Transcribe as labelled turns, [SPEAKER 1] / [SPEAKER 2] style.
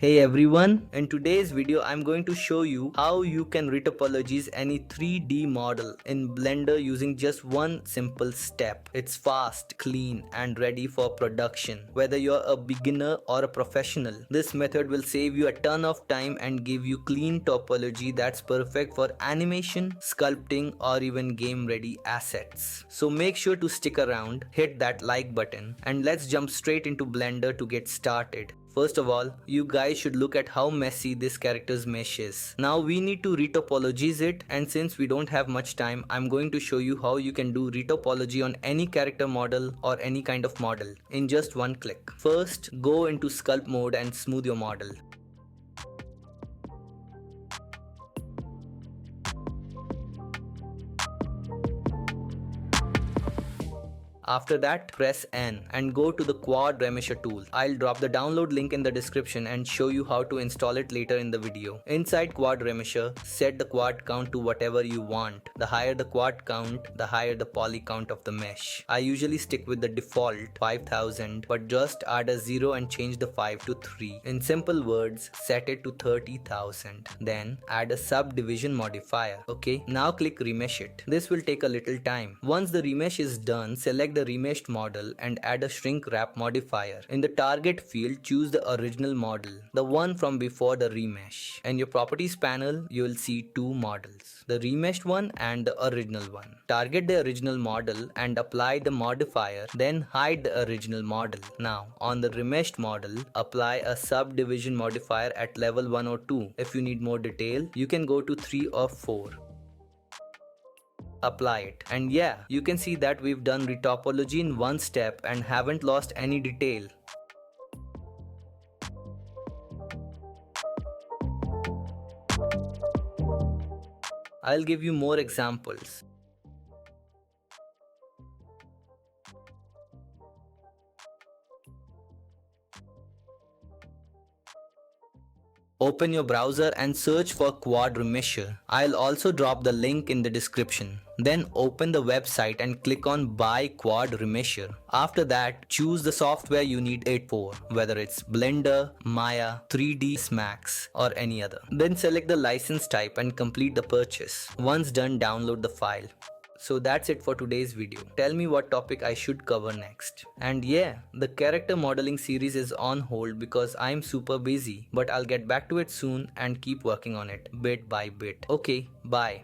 [SPEAKER 1] Hey everyone, in today's video I'm going to show you how you can retopologies any 3D model in Blender using just one simple step. It's fast, clean and ready for production. Whether you're a beginner or a professional, this method will save you a ton of time and give you clean topology that's perfect for animation, sculpting or even game ready assets. So make sure to stick around, hit that like button and let's jump straight into Blender to get started. First of all, you guys should look at how messy this character's mesh is. Now we need to retopologies it, and since we don't have much time, I'm going to show you how you can do retopology on any character model or any kind of model in just one click. First, go into sculpt mode and smooth your model. After that, press N and go to the Quad Remesher tool. I'll drop the download link in the description and show you how to install it later in the video. Inside Quad Remesher, set the quad count to whatever you want. The higher the quad count, the higher the poly count of the mesh. I usually stick with the default 5000, but just add a 0 and change the 5 to 3. In simple words, set it to 30,000. Then add a subdivision modifier. Okay, now click remesh it. This will take a little time. Once the remesh is done, select the remeshed model and add a shrink wrap modifier. In the target field, choose the original model, the one from before the remesh. In your properties panel, you will see two models, the remeshed one and the original one. Target the original model and apply the modifier, then hide the original model. Now, on the remeshed model, apply a subdivision modifier at level 1 or 2. If you need more detail, you can go to 3 or 4. Apply it, and yeah, you can see that we've done retopology in one step and haven't lost any detail. I'll give you more examples. Open your browser and search for Quad Remesher. I'll also drop the link in the description. Then open the website and click on Buy Quad Remesher. After that, choose the software you need it for, whether it's Blender, Maya, 3ds Max or any other. Then select the license type and complete the purchase. Once done, download the file. So that's it for today's video. Tell me what topic I should cover next. And yeah, the character modeling series is on hold because I'm super busy, but I'll get back to it soon and keep working on it bit by bit. Okay, bye.